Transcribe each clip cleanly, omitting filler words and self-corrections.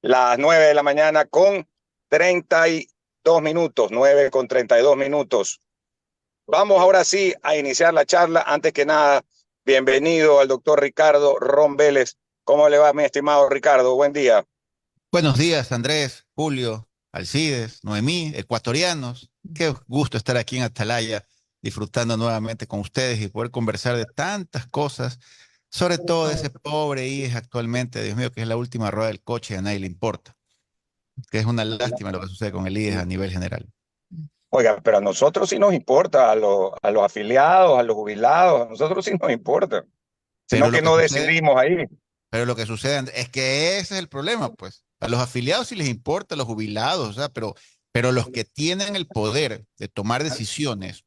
las 9 de la mañana con 32 minutos, 9 con 32 minutos. Vamos ahora sí a iniciar la charla. Antes que nada, bienvenido al doctor Ricardo Ron Vélez. ¿Cómo le va, mi estimado Ricardo? Buen día. Buenos días, Andrés, Julio, Alcides, Noemí, ecuatorianos. Qué gusto estar aquí en Atalaya, disfrutando nuevamente con ustedes y poder conversar de tantas cosas, sobre todo de ese pobre IES actualmente, Dios mío, que es la última rueda del coche y a nadie le importa, que es una lástima lo que sucede con el IES a nivel general. Oiga, pero a nosotros sí nos importa, a los afiliados, a los jubilados, a nosotros sí nos importa, sino Pero lo que que no sucede, decidimos ahí. pero lo que sucede es que ese es el problema, pues. A los afiliados sí les importa, a los jubilados, o sea, pero los que tienen el poder de tomar decisiones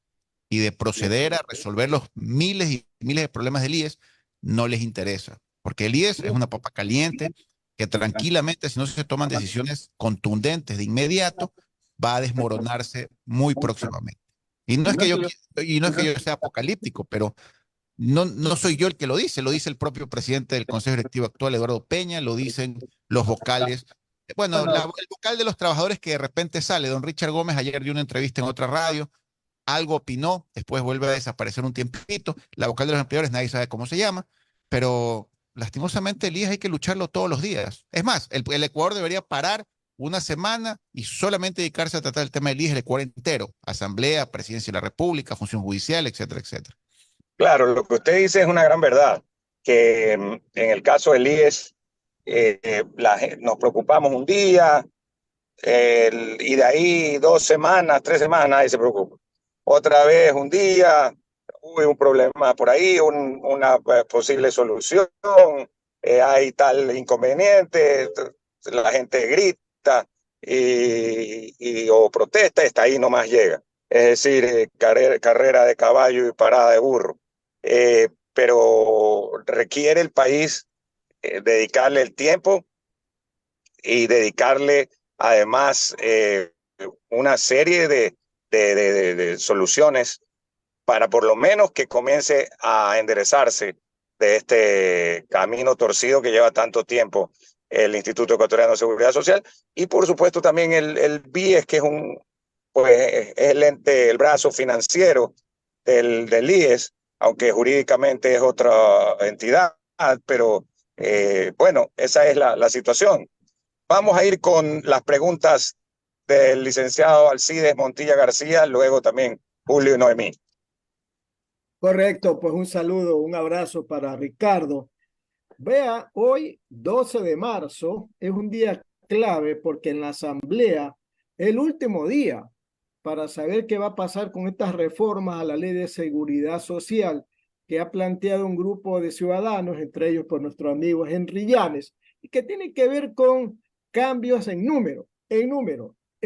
y de proceder a resolver los miles y miles de problemas del IES, no les interesa. Porque el IES es una papa caliente que tranquilamente, si no se toman decisiones contundentes de inmediato, va a desmoronarse muy próximamente. Y no es que yo sea apocalíptico, pero no soy yo el que lo dice el propio presidente del Consejo Directivo actual, Eduardo Peña, lo dicen los vocales. Bueno, el vocal de los trabajadores que de repente sale, don Richard Gómez, ayer dio una entrevista en otra radio, algo opinó, después vuelve a desaparecer un tiempito. La vocal de los empleadores, nadie sabe cómo se llama, pero lastimosamente el IES hay que lucharlo todos los días. Es más, el Ecuador debería parar una semana y solamente dedicarse a tratar el tema del IES el Ecuador entero, Asamblea, Presidencia de la República, Función Judicial, etcétera, etcétera. Claro, lo que usted dice es una gran verdad, que en el caso del IES nos preocupamos un día y de ahí 2 semanas, 3 semanas, nadie se preocupa. Otra vez un día, hubo un problema por ahí, una posible solución, hay tal inconveniente, la gente grita o protesta, hasta ahí nomás llega. Es decir, carrera de caballo y parada de burro. Pero requiere el país dedicarle el tiempo y dedicarle además una serie de soluciones para por lo menos que comience a enderezarse de este camino torcido que lleva tanto tiempo el Instituto Ecuatoriano de Seguridad Social y por supuesto también el BIES, que es pues, es el ente, el brazo financiero del IES, aunque jurídicamente es otra entidad, pero bueno, esa es la situación. Vamos a ir con las preguntas del licenciado Alcides Montilla García, luego también Julio y Noemí. Correcto, pues un saludo, un abrazo para Ricardo. Vea, hoy 12 de marzo es un día clave porque en la Asamblea, el último día para saber qué va a pasar con estas reformas a la Ley de Seguridad Social que ha planteado un grupo de ciudadanos, entre ellos por nuestro amigo Henry Llanes, y que tiene que ver con cambios en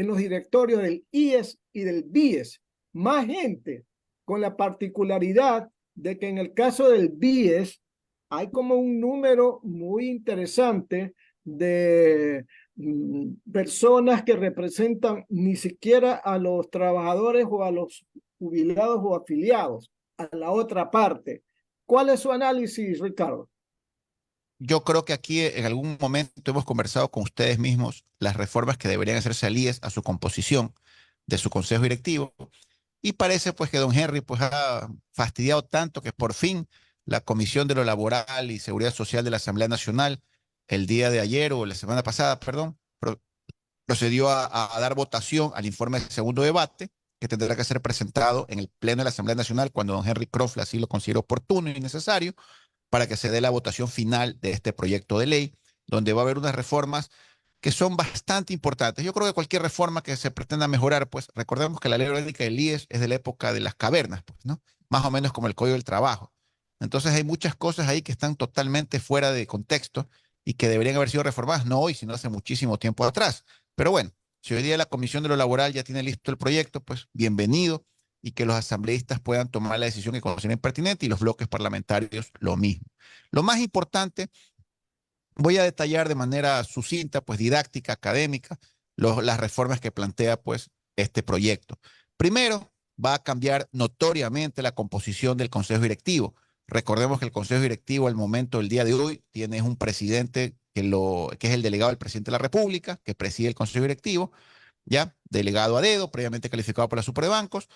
los directorios del IES y del BIES. Más gente, con la particularidad de que en el caso del BIES hay como un número muy interesante de personas que representan ni siquiera a los trabajadores o a los jubilados o afiliados, a la otra parte. ¿Cuál es su análisis, Ricardo? Yo creo que aquí en algún momento hemos conversado con ustedes mismos las reformas que deberían hacerse al IES, a su composición de su consejo directivo. Y parece pues que don Henry pues ha fastidiado tanto que por fin la Comisión de lo Laboral y Seguridad Social de la Asamblea Nacional el día de ayer o la semana pasada, perdón, procedió a dar votación al informe de segundo debate que tendrá que ser presentado en el Pleno de la Asamblea Nacional cuando don Henry Croft así lo considere oportuno y necesario para que se dé la votación final de este proyecto de ley, donde va a haber unas reformas que son bastante importantes. Yo creo que cualquier reforma que se pretenda mejorar, pues recordemos que la ley orgánica del IES es de la época de las cavernas, pues, ¿no? Más o menos como el Código del Trabajo. Entonces hay muchas cosas ahí que están totalmente fuera de contexto y que deberían haber sido reformadas, no hoy, sino hace muchísimo tiempo atrás. Pero bueno, si hoy día la Comisión de lo Laboral ya tiene listo el proyecto, pues bienvenido y que los asambleístas puedan tomar la decisión que consideren pertinente y los bloques parlamentarios lo mismo. Lo más importante, voy a detallar de manera sucinta, pues didáctica, académica, las reformas que plantea pues este proyecto. Primero, va a cambiar notoriamente la composición del Consejo Directivo. Recordemos que el Consejo Directivo al momento del día de hoy tiene un presidente que es el delegado del presidente de la República, que preside el Consejo Directivo, ya, delegado a dedo, previamente calificado por la Superbancos,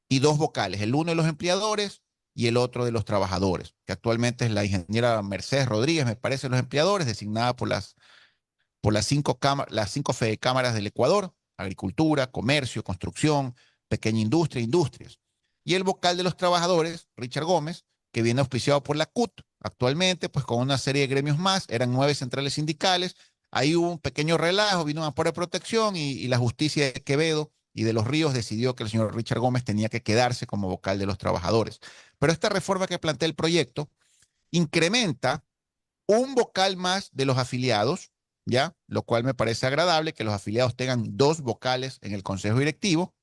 y dos vocales, el uno de los empleadores y el otro de los trabajadores, que actualmente es la ingeniera Mercedes Rodríguez, me parece, los empleadores, designada por las cinco fedecámaras del Ecuador: agricultura, comercio, construcción, pequeña industria, industrias. Y el vocal de los trabajadores, Richard Gómez, que viene auspiciado por la CUT, actualmente, pues con una serie de gremios más, eran 9 centrales sindicales. Ahí hubo un pequeño relajo, vino un amparo de protección y la justicia de Quevedo y de los Ríos decidió que el señor Richard Gómez tenía que quedarse como vocal de los trabajadores. Pero esta reforma que plantea el proyecto incrementa un vocal más de los afiliados, ¿ya? Lo cual me parece agradable, que los afiliados tengan 2 vocales en el consejo directivo.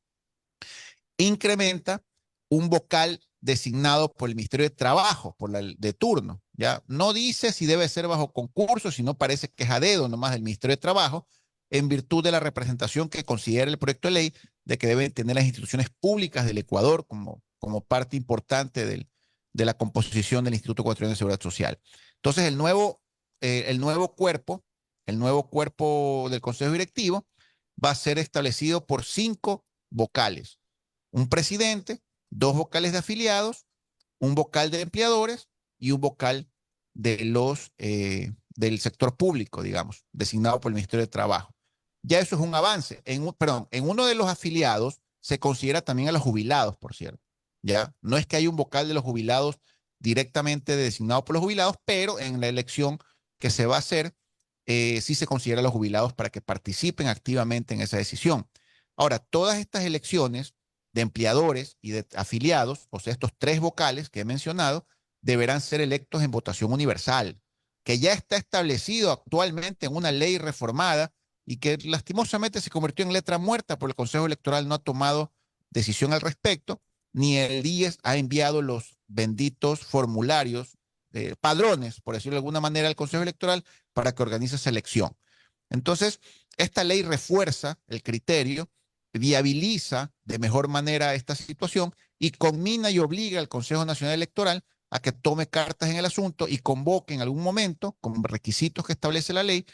Incrementa un vocal designado por el Ministerio de Trabajo, de turno, ¿ya? No dice si debe ser bajo concurso, sino parece que es a dedo nomás del Ministerio de Trabajo, en virtud de la representación que considera el proyecto de ley de que deben tener las instituciones públicas del Ecuador como parte importante de la composición del Instituto Ecuatoriano de Seguridad Social. Entonces, el nuevo cuerpo del Consejo Directivo va a ser establecido por 5 vocales: un presidente, 2 vocales de afiliados, un vocal de empleadores y un vocal del sector público, digamos, designado por el Ministerio de Trabajo. Ya eso es un avance. En uno de los afiliados se considera también a los jubilados, por cierto. ¿Ya? No es que haya un vocal de los jubilados directamente designado por los jubilados, pero en la elección que se va a hacer, sí se considera a los jubilados para que participen activamente en esa decisión. Ahora, todas estas elecciones de empleadores y de afiliados, o sea, estos 3 vocales que he mencionado, deberán ser electos en votación universal, que ya está establecido actualmente en una ley reformada y que lastimosamente se convirtió en letra muerta porque el Consejo Electoral no ha tomado decisión al respecto, ni el IES ha enviado los benditos formularios, padrones, por decirlo de alguna manera, al Consejo Electoral para que organice esa elección. Entonces, esta ley refuerza el criterio, viabiliza de mejor manera esta situación y conmina y obliga al Consejo Nacional Electoral a que tome cartas en el asunto y convoque en algún momento, con requisitos que establece la ley,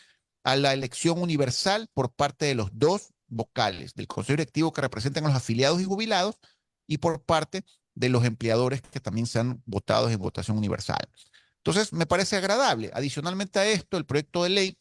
a la elección universal por parte de los 2 vocales del Consejo Directivo que representan a los afiliados y jubilados y por parte de los empleadores que también sean votados en votación universal. Entonces, me parece agradable. Adicionalmente a esto, el proyecto de ley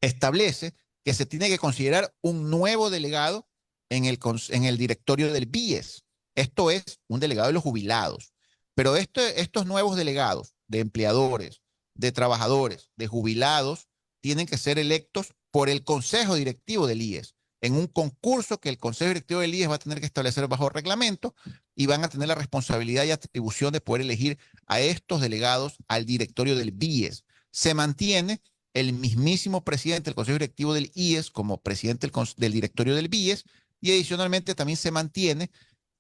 establece que se tiene que considerar un nuevo delegado en el directorio del BIES. Esto es un delegado de los jubilados. Pero estos nuevos delegados de empleadores, de trabajadores, de jubilados, tienen que ser electos por el Consejo Directivo del IES, en un concurso que el Consejo Directivo del IES va a tener que establecer bajo reglamento y van a tener la responsabilidad y atribución de poder elegir a estos delegados al directorio del BIES. Se mantiene el mismísimo presidente del Consejo Directivo del IES como presidente del directorio del BIES y adicionalmente también se mantiene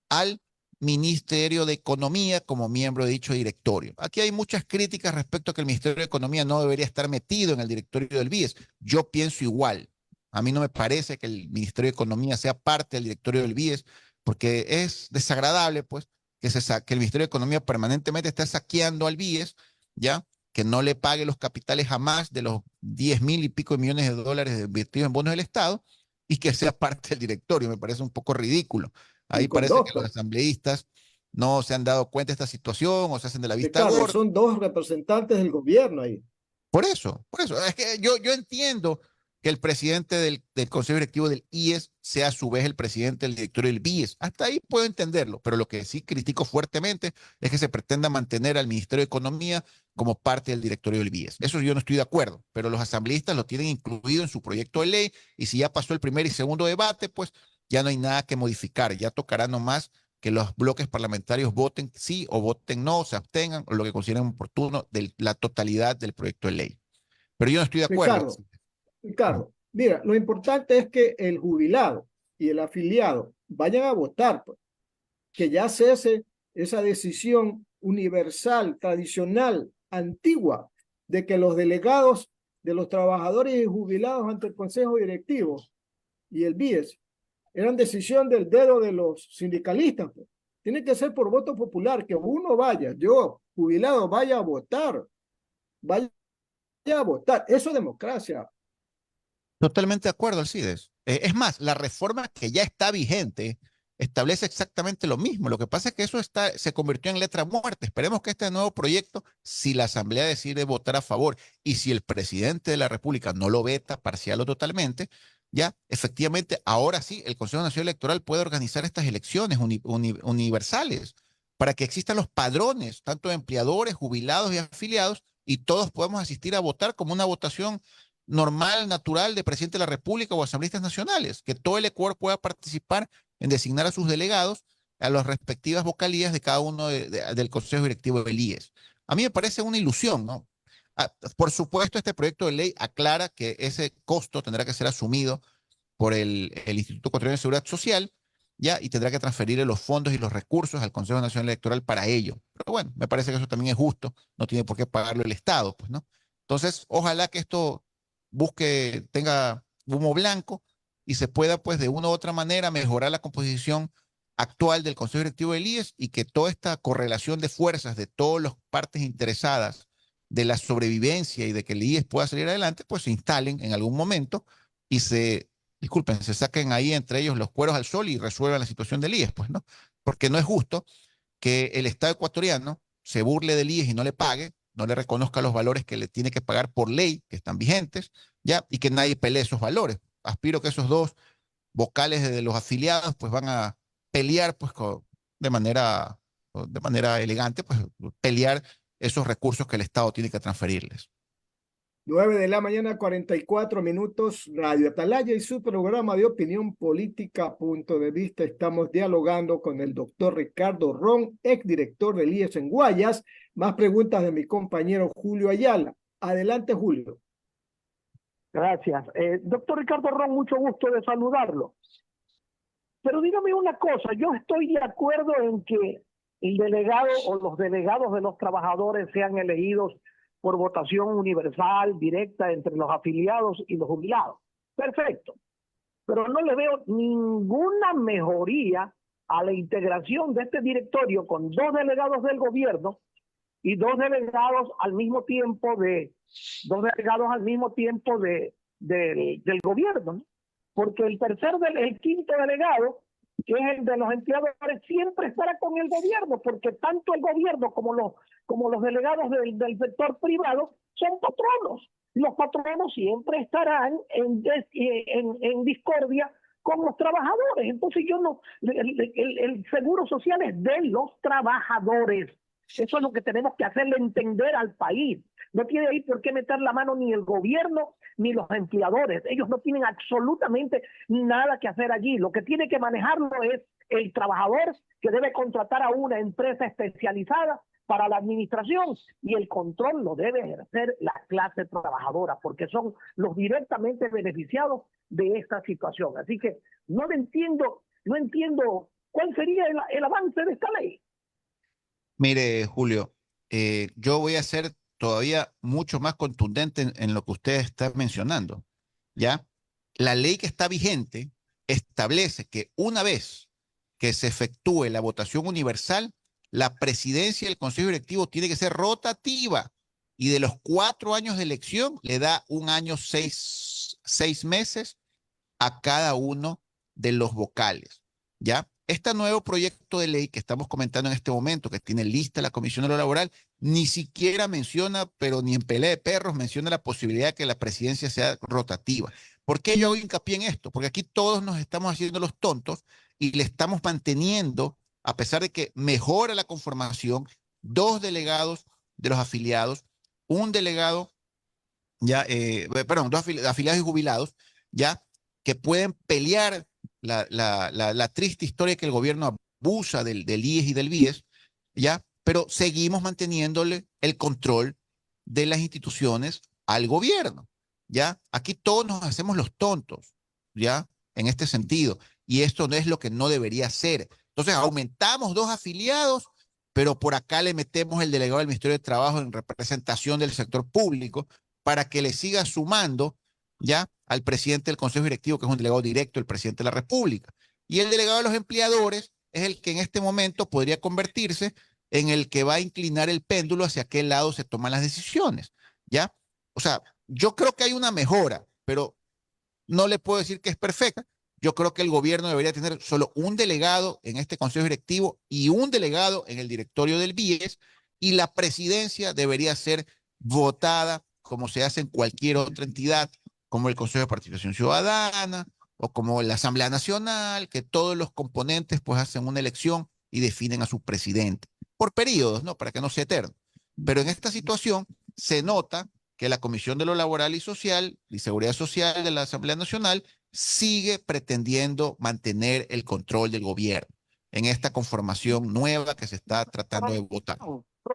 al Ministerio de Economía como miembro de dicho directorio. Aquí hay muchas críticas respecto a que el Ministerio de Economía no debería estar metido en el directorio del BIES. Yo pienso igual. A mí no me parece que el Ministerio de Economía sea parte del directorio del BIES porque es desagradable, pues, que el Ministerio de Economía permanentemente esté saqueando al BIES, ¿ya? Que no le pague los capitales jamás de los 10.000 y pico de millones de dólares invertidos en bonos del Estado y que sea parte del directorio. Me parece un poco ridículo. Y Ahí con parece 2, que los pues. asambleístas no se han dado cuenta de esta situación o se hacen de la vista Ricardo, gorda. son 2 representantes del gobierno ahí. Por eso, es que yo entiendo que el presidente del Consejo Directivo del IES sea a su vez el presidente del directorio del BIES. Hasta ahí puedo entenderlo, pero lo que sí critico fuertemente es que se pretenda mantener al Ministerio de Economía como parte del directorio del BIES. Eso yo no estoy de acuerdo, pero los asambleístas lo tienen incluido en su proyecto de ley y si ya pasó el primer y segundo debate, pues ya no hay nada que modificar, ya tocará nomás que los bloques parlamentarios voten sí o voten no, se abstengan o lo que consideren oportuno de la totalidad del proyecto de ley. Pero yo no estoy de acuerdo. Ricardo, mira, lo importante es que el jubilado y el afiliado vayan a votar, pues, que ya cese esa decisión universal, tradicional, antigua, de que los delegados de los trabajadores y jubilados ante el Consejo Directivo y el BIES eran decisión del dedo de los sindicalistas. Pues. Tiene que ser por voto popular, que uno vaya, yo, jubilado, vaya a votar, vaya a votar. Eso es democracia. Totalmente de acuerdo, Alcides. Es más, la reforma que ya está vigente establece exactamente lo mismo. Lo que pasa es que eso se convirtió en letra muerta. Esperemos que este nuevo proyecto, si la Asamblea decide votar a favor y si el presidente de la República no lo veta parcial o totalmente, ya efectivamente ahora sí el Consejo Nacional Electoral puede organizar estas elecciones universales para que existan los padrones, tanto de empleadores, jubilados y afiliados, y todos podemos asistir a votar como una votación normal, natural de presidente de la República o asambleístas nacionales, que todo el Ecuador pueda participar en designar a sus delegados a las respectivas vocalías de cada uno del Consejo Directivo del IES. A mí me parece una ilusión, ¿no? Por supuesto, este proyecto de ley aclara que ese costo tendrá que ser asumido por el Instituto Ecuatoriano de Seguridad Social, ¿ya? Y tendrá que transferirle los fondos y los recursos al Consejo Nacional Electoral para ello. Pero bueno, me parece que eso también es justo, no tiene por qué pagarlo el Estado, pues, ¿no? Entonces, ojalá que esto tenga humo blanco y se pueda, pues, de una u otra manera mejorar la composición actual del Consejo Directivo del IES y que toda esta correlación de fuerzas de todas las partes interesadas de la sobrevivencia y de que el IES pueda salir adelante, pues se instalen en algún momento y disculpen, se saquen ahí entre ellos los cueros al sol y resuelvan la situación del IES, pues, ¿no? Porque no es justo que el Estado ecuatoriano se burle del IES y no le pague, no le reconozca los valores que le tiene que pagar por ley, que están vigentes, ¿ya? Y que nadie pelee esos valores. Aspiro que esos dos vocales de los afiliados pues van a pelear pues de manera elegante, pues pelear esos recursos que el Estado tiene que transferirles. 9 de la mañana, 44 minutos, Radio Atalaya y su programa de opinión política, punto de vista. Estamos dialogando con el doctor Ricardo Ron, exdirector del IES en Guayas. Más preguntas de mi compañero Julio Ayala. Adelante, Julio. Gracias. Doctor Ricardo Ron, mucho gusto de saludarlo. Pero dígame una cosa, yo estoy de acuerdo en que el delegado o los delegados de los trabajadores sean elegidos por votación universal, directa, entre los afiliados y los jubilados. Perfecto. Pero no le veo ninguna mejoría a la integración de este directorio con dos delegados del gobierno y dos delegados al mismo tiempo del gobierno, ¿no? Porque el quinto delegado, que es el de los empleadores, siempre estará con el gobierno, porque tanto el gobierno como los delegados del sector privado son patronos. Los patronos siempre estarán en discordia con los trabajadores. Entonces el seguro social es de los trabajadores. Eso es lo que tenemos que hacerle entender al país. No tiene ahí por qué meter la mano ni el gobierno ni los empleadores. Ellos no tienen absolutamente nada que hacer allí. Lo que tiene que manejarlo es el trabajador, que debe contratar a una empresa especializada para la administración, y el control lo debe ejercer la clase trabajadora, porque son los directamente beneficiados de esta situación. Así que no entiendo cuál sería el avance de esta ley. Mire, Julio, yo voy a ser todavía mucho más contundente en lo que usted está mencionando, ¿ya? La ley que está vigente establece que una vez que se efectúe la votación universal, la presidencia del Consejo Directivo tiene que ser rotativa y de los 4 años de elección le da 1 año, 6 meses a cada uno de los vocales, ¿ya? Este nuevo proyecto de ley que estamos comentando en este momento, que tiene lista la Comisión de lo Laboral, ni siquiera menciona, pero ni en pelea de perros, menciona la posibilidad de que la presidencia sea rotativa. ¿Por qué yo hago hincapié en esto? Porque aquí todos nos estamos haciendo los tontos y le estamos manteniendo, a pesar de que mejora la conformación, 2 delegados de los afiliados, un delegado, perdón, 2 afiliados y jubilados, ya, que pueden pelear la triste historia que el gobierno abusa del IES y del BIES, ¿ya? Pero seguimos manteniéndole el control de las instituciones al gobierno, ¿ya? Aquí todos nos hacemos los tontos, ¿ya? En este sentido. Y esto no es lo que no debería ser. Entonces, aumentamos 2 afiliados, pero por acá le metemos el delegado del Ministerio de Trabajo en representación del sector público para que le siga sumando, ¿ya?, al presidente del Consejo Directivo, que es un delegado directo del presidente de la República. Y el delegado de los empleadores es el que en este momento podría convertirse en el que va a inclinar el péndulo hacia qué lado se toman las decisiones, ¿ya? O sea, yo creo que hay una mejora, pero no le puedo decir que es perfecta. Yo creo que el gobierno debería tener solo un delegado en este consejo directivo y un delegado en el directorio del BIES, y la presidencia debería ser votada como se hace en cualquier otra entidad, como el Consejo de Participación Ciudadana o como la Asamblea Nacional, que todos los componentes pues hacen una elección y definen a su presidente por periodos, ¿no? Para que no sea eterno. Pero en esta situación se nota que la Comisión de lo Laboral y Social y Seguridad Social de la Asamblea Nacional sigue pretendiendo mantener el control del gobierno en esta conformación nueva que se está tratando de votar.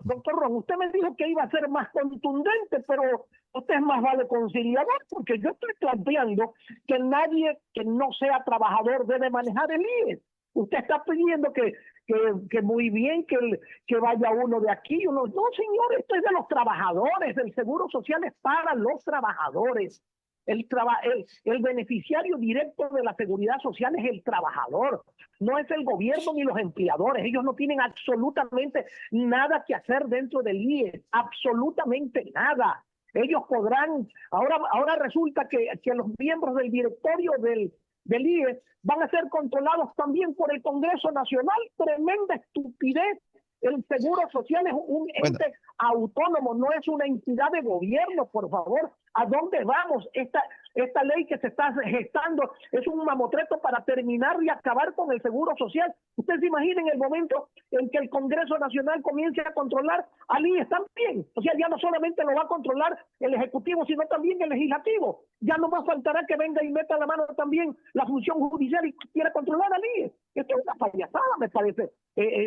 Doctor Ron, usted me dijo que iba a ser más contundente, pero usted es más vale conciliador, porque yo estoy planteando que nadie que no sea trabajador debe manejar el IES. Usted está pidiendo que muy bien que vaya uno de aquí, uno. No, señor, esto es de los trabajadores, el seguro social es para los trabajadores. El beneficiario directo de la seguridad social es el trabajador, no es el gobierno ni los empleadores. Ellos no tienen absolutamente nada que hacer dentro del IES, absolutamente nada. Ellos podrán, ahora resulta que los miembros del directorio del IES van a ser controlados también por el Congreso Nacional. Tremenda estupidez. El Seguro Social es un ente autónomo, no es una entidad de gobierno, por favor. ¿A dónde vamos? Esta ley que se está gestando es un mamotreto para terminar y acabar con el Seguro Social. Ustedes se imaginen el momento en que el Congreso Nacional comience a controlar al IES también. O sea, ya no solamente lo va a controlar el Ejecutivo, sino también el Legislativo. Ya no más faltará que venga y meta la mano también la función judicial y quiera controlar al IES. Esto es una payasada, me parece,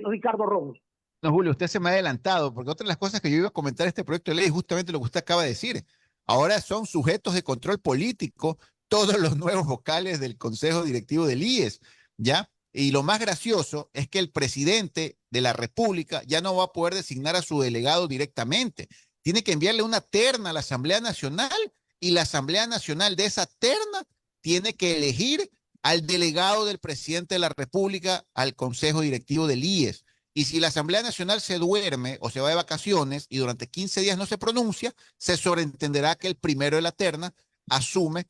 Ricardo Ron. No, Julio, usted se me ha adelantado, porque otra de las cosas que yo iba a comentar este proyecto de ley es justamente lo que usted acaba de decir. Ahora son sujetos de control político todos los nuevos vocales del Consejo Directivo del IES, ¿ya? Y lo más gracioso es que el presidente de la República ya no va a poder designar a su delegado directamente. Tiene que enviarle una terna a la Asamblea Nacional, y la Asamblea Nacional de esa terna tiene que elegir al delegado del presidente de la República al Consejo Directivo del IES. Y si la Asamblea Nacional se duerme o se va de vacaciones y durante 15 días no se pronuncia, se sobreentenderá que el primero de la terna asume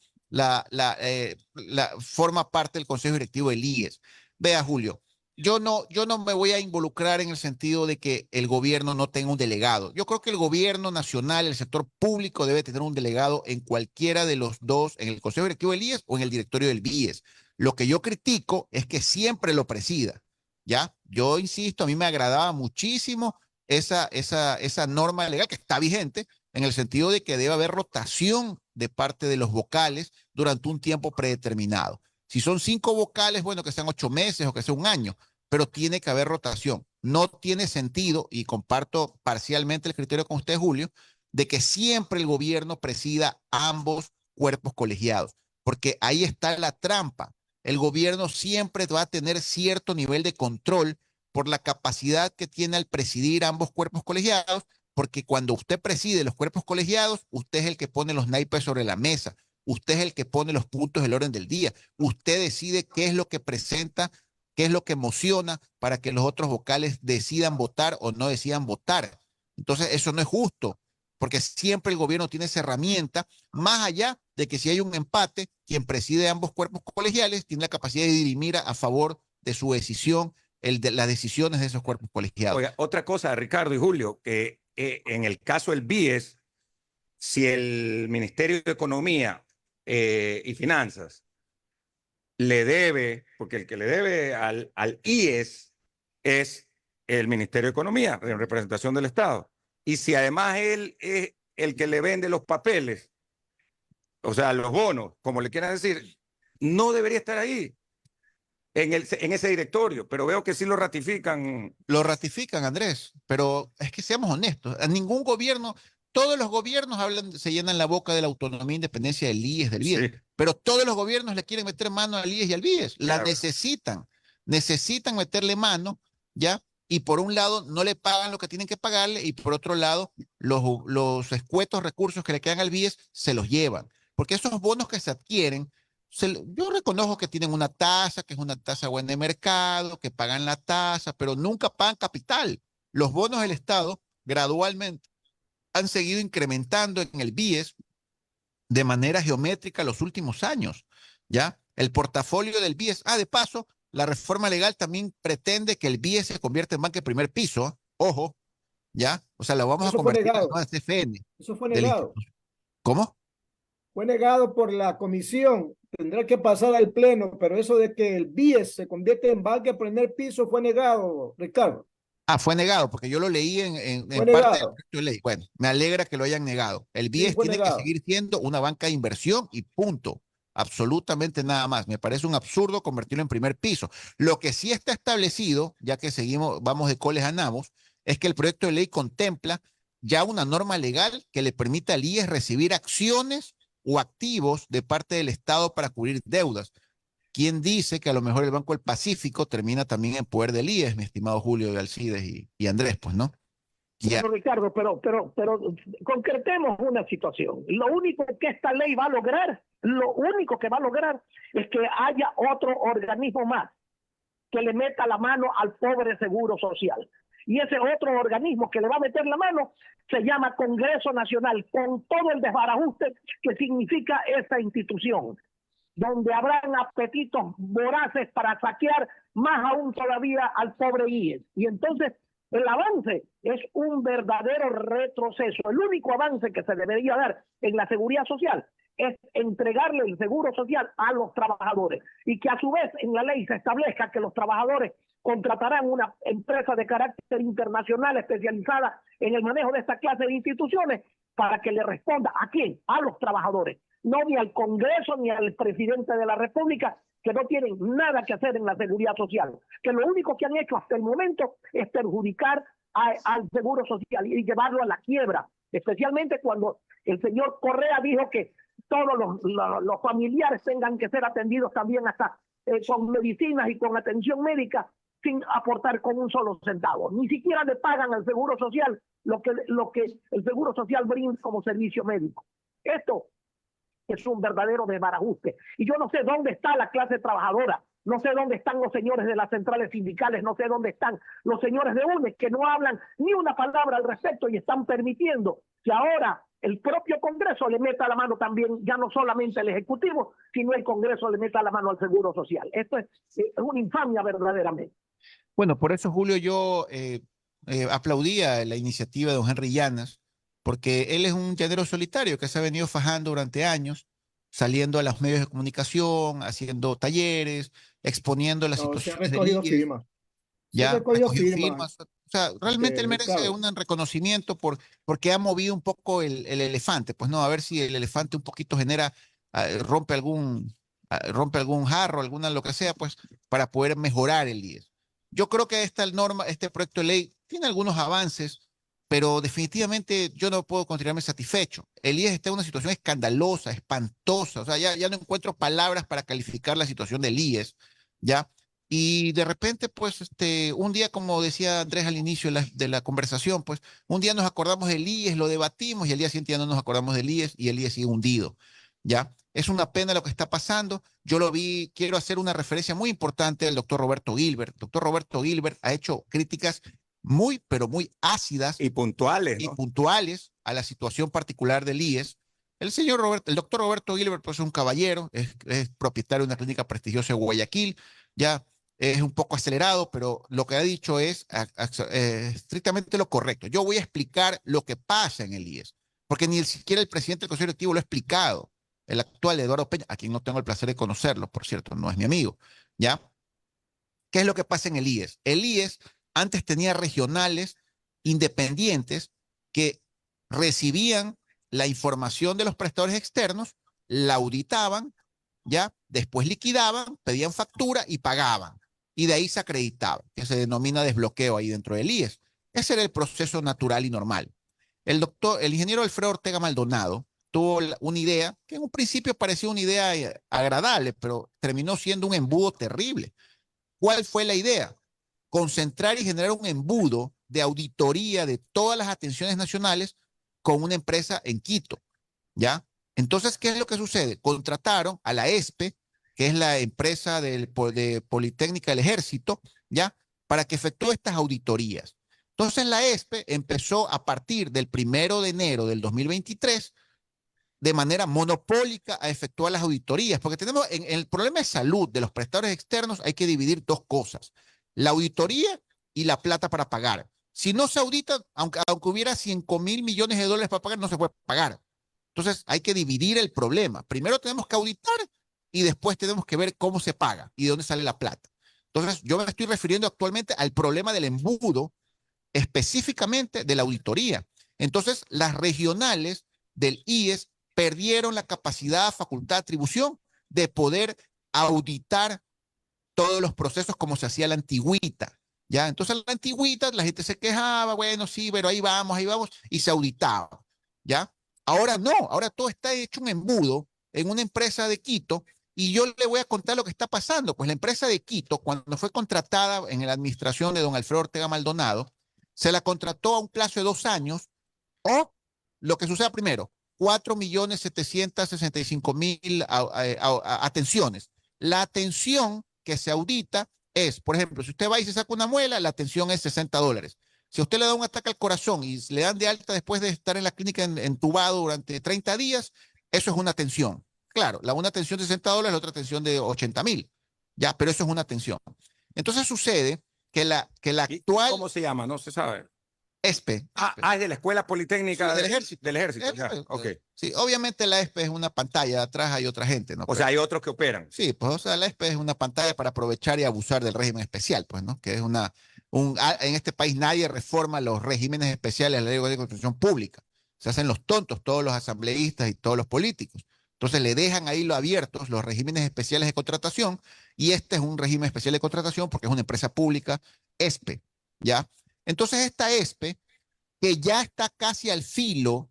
forma parte del Consejo Directivo del IES. Vea, Julio, yo no me voy a involucrar en el sentido de que el gobierno no tenga un delegado. Yo creo que el gobierno nacional, el sector público, debe tener un delegado en cualquiera de los dos, en el Consejo Directivo del IES o en el directorio del BIES. Lo que yo critico es que siempre lo presida. ¿Ya? Yo insisto, a mí me agradaba muchísimo esa norma legal que está vigente, en el sentido de que debe haber rotación de parte de los vocales durante un tiempo predeterminado. Si son 5 vocales, bueno, que sean 8 meses o que sea un año, pero tiene que haber rotación. No tiene sentido, y comparto parcialmente el criterio con usted, Julio, de que siempre el gobierno presida ambos cuerpos colegiados, porque ahí está la trampa. El gobierno siempre va a tener cierto nivel de control por la capacidad que tiene al presidir ambos cuerpos colegiados, porque cuando usted preside los cuerpos colegiados, usted es el que pone los naipes sobre la mesa, usted es el que pone los puntos del orden del día, usted decide qué es lo que presenta, qué es lo que emociona para que los otros vocales decidan votar o no decidan votar. Entonces, eso no es justo, porque siempre el gobierno tiene esa herramienta, más allá de que si hay un empate, quien preside ambos cuerpos colegiales tiene la capacidad de dirimir a favor de su decisión, las decisiones de esos cuerpos colegiados. Oiga, otra cosa, Ricardo y Julio, que en el caso del BIES, si el Ministerio de Economía y Finanzas le debe, porque el que le debe al IES es el Ministerio de Economía, en representación del Estado. Y si además él es el que le vende los papeles, o sea, los bonos, como le quieran decir, no debería estar ahí, en ese directorio, pero veo que sí lo ratifican. Lo ratifican, Andrés, pero es que seamos honestos, a ningún gobierno, todos los gobiernos se llenan la boca de la autonomía e independencia del IES, del BIES, sí, pero todos los gobiernos le quieren meter mano al IES y al BIES, claro. La necesitan meterle mano, ¿ya? Y por un lado no le pagan lo que tienen que pagarle, y por otro lado los escuetos recursos que le quedan al BIES se los llevan, porque esos bonos que se adquieren, yo reconozco que tienen una tasa, que es una tasa buena de mercado, que pagan la tasa, pero nunca pagan capital. Los bonos del Estado gradualmente han seguido incrementando en el BIES de manera geométrica los últimos años, ¿ya? El portafolio del BIES, de paso, la reforma legal también pretende que el BIES se convierta en banca de primer piso, ojo, ¿ya? O sea, lo vamos a Eso fue convertir en la negado. nueva CFN Eso fue de la negado. institución. ¿Cómo? Fue negado por la comisión. Tendrá que pasar al pleno, pero eso de que el BIES se convierte en banca de primer piso fue negado, Ricardo. Fue negado, porque yo lo leí Fue en parte del negado. proyecto de ley. Bueno, me alegra que lo hayan negado. El Sí, BIES fue tiene que negado. seguir siendo una banca de inversión y punto. Absolutamente nada más. Me parece un absurdo convertirlo en primer piso. Lo que sí está establecido, ya que seguimos, vamos de coles a nabos, es que el proyecto de ley contempla ya una norma legal que le permita al IES recibir acciones o activos de parte del Estado para cubrir deudas. ¿Quién dice que a lo mejor el Banco del Pacífico termina también en poder del IES, mi estimado Julio de Alcides y Andrés, pues, ¿no? Ya. Bueno, Ricardo, pero concretemos una situación. Lo único que esta ley va a lograr, lo único que va a lograr es que haya otro organismo más que le meta la mano al pobre Seguro Social. Y ese otro organismo que le va a meter la mano se llama Congreso Nacional, con todo el desbarajuste que significa esta institución, donde habrán apetitos voraces para saquear más aún todavía al pobre IES. Y entonces el avance es un verdadero retroceso. El único avance que se debería dar en la seguridad social es entregarle el seguro social a los trabajadores y que a su vez en la ley se establezca que los trabajadores contratarán una empresa de carácter internacional especializada en el manejo de esta clase de instituciones para que le responda ¿a quién? A los trabajadores, no ni al Congreso ni al presidente de la República, que no tienen nada que hacer en la seguridad social, que lo único que han hecho hasta el momento es perjudicar al seguro social y llevarlo a la quiebra, especialmente cuando el señor Correa dijo que todos los familiares tengan que ser atendidos también hasta con medicinas y con atención médica sin aportar con un solo centavo. Ni siquiera le pagan al Seguro Social lo que el Seguro Social brinda como servicio médico. Esto es un verdadero desbarajuste. Y yo no sé dónde está la clase trabajadora, no sé dónde están los señores de las centrales sindicales, no sé dónde están los señores de UNES que no hablan ni una palabra al respecto y están permitiendo que ahora el propio Congreso le meta la mano también, ya no solamente el Ejecutivo, sino el Congreso le meta la mano al Seguro Social. Esto es una infamia verdaderamente. Bueno, por eso, Julio, yo aplaudía la iniciativa de don Henry Llanas, porque él es un llanero solitario que se ha venido fajando durante años, saliendo a los medios de comunicación, haciendo talleres, exponiendo las No, se ha situaciones del recogido IES, firmas. Se ha ya recogido recogió firmas, firmas. O sea, realmente él merece Ricardo. un reconocimiento porque ha movido un poco el elefante. Pues no, a ver si el elefante un poquito genera, rompe algún jarro, alguna lo que sea, pues para poder mejorar el IES. Yo creo que esta norma, este proyecto de ley tiene algunos avances, pero definitivamente yo no puedo considerarme satisfecho. El IES está en una situación escandalosa, espantosa. O sea, ya no encuentro palabras para calificar la situación del IES, ¿ya? Y de repente, pues, un día, como decía Andrés al inicio de la conversación, pues, un día nos acordamos del IES, lo debatimos y al día siguiente ya no nos acordamos del IES y el IES sigue hundido, ¿ya? Es una pena lo que está pasando. Yo lo vi, quiero hacer una referencia muy importante al doctor Roberto Gilbert. El doctor Roberto Gilbert ha hecho críticas muy, pero muy ácidas Y puntuales, y ¿no? puntuales a la situación particular del IES. El doctor Roberto Gilbert, pues, es un caballero, es propietario de una clínica prestigiosa de Guayaquil, ya es un poco acelerado, pero lo que ha dicho es estrictamente lo correcto. Yo voy a explicar lo que pasa en el IES, porque ni siquiera el presidente del Consejo Directivo lo ha explicado, el actual Eduardo Peña, a quien no tengo el placer de conocerlo, por cierto, no es mi amigo, ¿ya? ¿Qué es lo que pasa en el IES? El IES antes tenía regionales independientes que recibían la información de los prestadores externos, la auditaban, ¿ya? Después liquidaban, pedían factura y pagaban. Y de ahí se acreditaba, que se denomina desbloqueo ahí dentro del IES. Ese era el proceso natural y normal. El ingeniero Alfredo Ortega Maldonado tuvo una idea que en un principio parecía una idea agradable, pero terminó siendo un embudo terrible. ¿Cuál fue la idea? Concentrar y generar un embudo de auditoría de todas las atenciones nacionales con una empresa en Quito, ¿ya? Entonces, ¿qué es lo que sucede? Contrataron a la ESPE, que es la empresa de Politécnica del Ejército, ¿ya? Para que efectúe estas auditorías. Entonces la ESPE empezó a partir del 1 de enero del 2023 de manera monopólica a efectuar las auditorías, porque tenemos en el problema de salud de los prestadores externos hay que dividir dos cosas, la auditoría y la plata para pagar. Si no se audita, aunque hubiera 5.000 millones de dólares para pagar, no se puede pagar. Entonces hay que dividir el problema. Primero tenemos que auditar y después tenemos que ver cómo se paga y de dónde sale la plata. Entonces yo me estoy refiriendo actualmente al problema del embudo, específicamente de la auditoría. Entonces las regionales del IES perdieron la capacidad, facultad, atribución de poder auditar todos los procesos como se hacía la antigüita. ¿Ya? Entonces la antigüita, la gente se quejaba, bueno, sí, pero ahí vamos, y se auditaba. ¿Ya? Ahora no, ahora todo está hecho un embudo en una empresa de Quito y yo le voy a contar lo que está pasando. Pues la empresa de Quito, cuando fue contratada en la administración de don Alfredo Ortega Maldonado, se la contrató a un plazo de 2 años o lo que suceda primero, 4.765.000 atenciones. La atención que se audita es, por ejemplo, si usted va y se saca una muela, la atención es $60. Si a usted le da un ataque al corazón y le dan de alta después de estar en la clínica entubado durante 30 días, eso es una atención. Claro, una atención de $60, la otra atención de 80.000. Ya, pero eso es una atención. Entonces sucede que la actual... ¿Cómo se llama? No se sabe. ESPE. Es de la Escuela Politécnica sí, del Ejército. Del Ejército, ya, okay. Sí, obviamente la ESPE es una pantalla, atrás hay otra gente, ¿no? O sea, hay otros que operan. Sí, pues o sea, la ESPE es una pantalla para aprovechar y abusar del régimen especial, pues, ¿no? Que es en este país nadie reforma los regímenes especiales de la ley de construcción pública. Se hacen los tontos todos los asambleístas y todos los políticos. Entonces le dejan ahí lo abiertos los regímenes especiales de contratación y este es un régimen especial de contratación porque es una empresa pública, ESPE, ¿ya? Entonces esta ESPE, que ya está casi al filo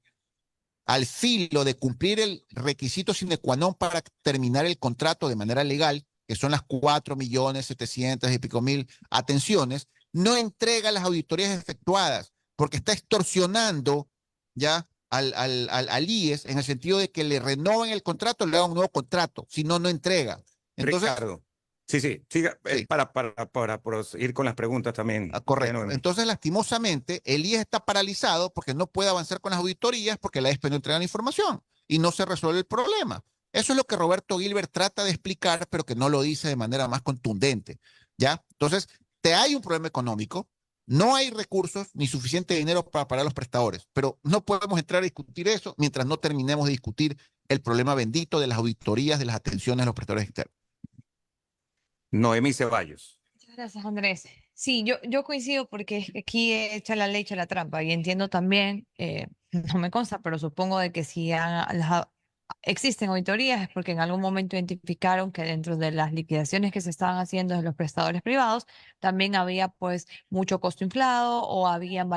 de cumplir el requisito sine qua non para terminar el contrato de manera legal, que son las 4.700.000 y pico atenciones, no entrega las auditorías efectuadas porque está extorsionando ya al IES en el sentido de que le renoven el contrato, le hagan un nuevo contrato, si no, no entrega. Entonces, Ricardo. Sí, siga, sí. Para proseguir con las preguntas también. Correcto. Entonces, lastimosamente, el IES está paralizado porque no puede avanzar con las auditorías porque la ESPE no entrega la información y no se resuelve el problema. Eso es lo que Roberto Gilbert trata de explicar, pero que no lo dice de manera más contundente, ¿ya? Entonces, hay un problema económico, no hay recursos ni suficiente dinero para pagar a los prestadores, pero no podemos entrar a discutir eso mientras no terminemos de discutir el problema bendito de las auditorías de las atenciones de los prestadores externos. Noemí Ceballos. Muchas gracias, Andrés. Sí, yo coincido porque es que aquí echa la ley, echa la trampa y entiendo también, no me consta, pero supongo de que si existen auditorías es porque en algún momento identificaron que dentro de las liquidaciones que se estaban haciendo de los prestadores privados también había pues mucho costo inflado o habían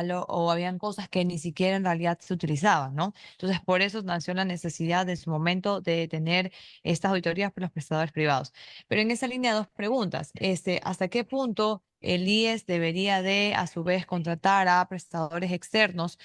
cosas que ni siquiera en realidad se utilizaban, ¿no? Entonces por eso nació la necesidad en su momento de tener estas auditorías por los prestadores privados. Pero en esa línea dos preguntas, ¿hasta qué punto el IES debería de a su vez contratar a prestadores externos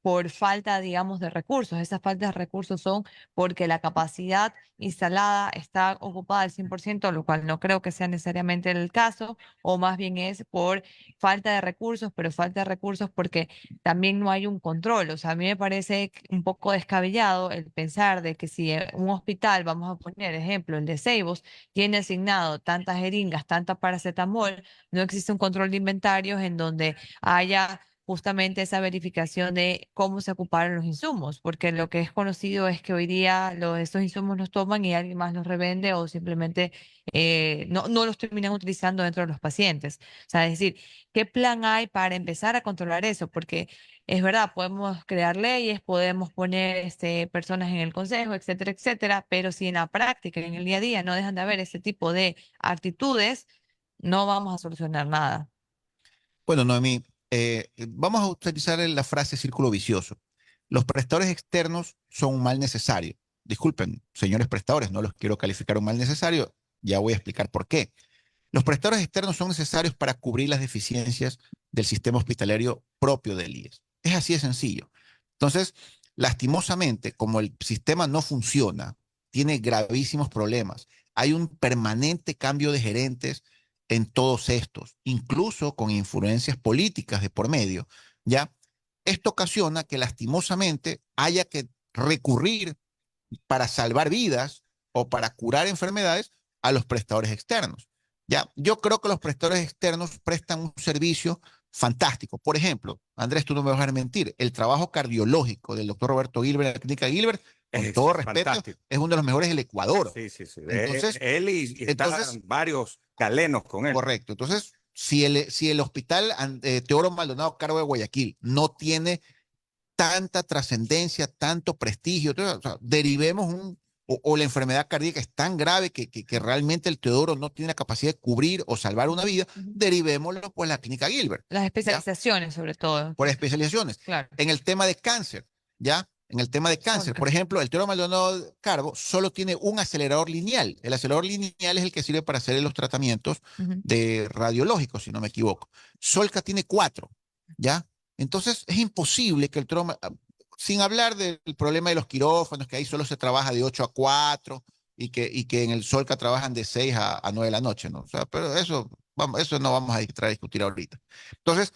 por falta, digamos, de recursos? Esas faltas de recursos son porque la capacidad instalada está ocupada al 100%, lo cual no creo que sea necesariamente el caso, o más bien es por falta de recursos, pero falta de recursos porque también no hay un control. O sea, a mí me parece un poco descabellado el pensar de que si un hospital, vamos a poner ejemplo, el de Ceibos, tiene asignado tantas jeringas, tanta paracetamol, no existe un control de inventarios en donde haya justamente esa verificación de cómo se ocuparon los insumos, porque lo que es conocido es que hoy día estos insumos los toman y alguien más los revende o simplemente no los terminan utilizando dentro de los pacientes. O sea, es decir, ¿qué plan hay para empezar a controlar eso? Porque es verdad, podemos crear leyes, podemos poner personas en el consejo, etcétera, etcétera, pero si en la práctica, en el día a día, no dejan de haber ese tipo de actitudes, no vamos a solucionar nada. Bueno, Noemí, vamos a utilizar la frase círculo vicioso. Los prestadores externos son un mal necesario. Disculpen, señores prestadores, no los quiero calificar un mal necesario. Ya voy a explicar por qué. Los prestadores externos son necesarios para cubrir las deficiencias del sistema hospitalario propio del IES. Es así de sencillo. Entonces, lastimosamente, como el sistema no funciona, tiene gravísimos problemas. Hay un permanente cambio de gerentes en todos estos, incluso con influencias políticas de por medio, ¿ya? Esto ocasiona que lastimosamente haya que recurrir para salvar vidas o para curar enfermedades a los prestadores externos. Ya, yo creo que los prestadores externos prestan un servicio fantástico. Por ejemplo, Andrés, tú no me vas a mentir, el trabajo cardiológico del doctor Roberto Gilbert en la clínica Gilbert, con Es todo respeto, fantástico. es uno de los mejores del Ecuador. Sí, sí, sí. Entonces, Él y entonces, están varios galenos con él. correcto. Entonces, si el hospital Teodoro Maldonado Cargo de Guayaquil no tiene tanta trascendencia, tanto prestigio, o sea, derivemos o la enfermedad cardíaca es tan grave que realmente el Teodoro no tiene la capacidad de cubrir o salvar una vida, Ujú. derivémoslo pues a la clínica Gilbert, Las ¿ya? especializaciones, sobre todo. Por especializaciones. Claro. En el tema de cáncer, ¿ya? En el tema de cáncer, Solca. por ejemplo, el Teodoro Maldonado Carbo solo tiene un acelerador lineal. El acelerador lineal es el que sirve para hacer los tratamientos Ujú. de radiológicos, si no me equivoco. Solca tiene 4, ¿ya? Entonces es imposible que el Teodoro, sin hablar del problema de los quirófanos, que ahí solo se trabaja de 8 a 4 y que en el Solca trabajan de 6 a 9 de la noche, ¿no? O sea, pero eso, vamos, eso no vamos a entrar a discutir ahorita. Entonces,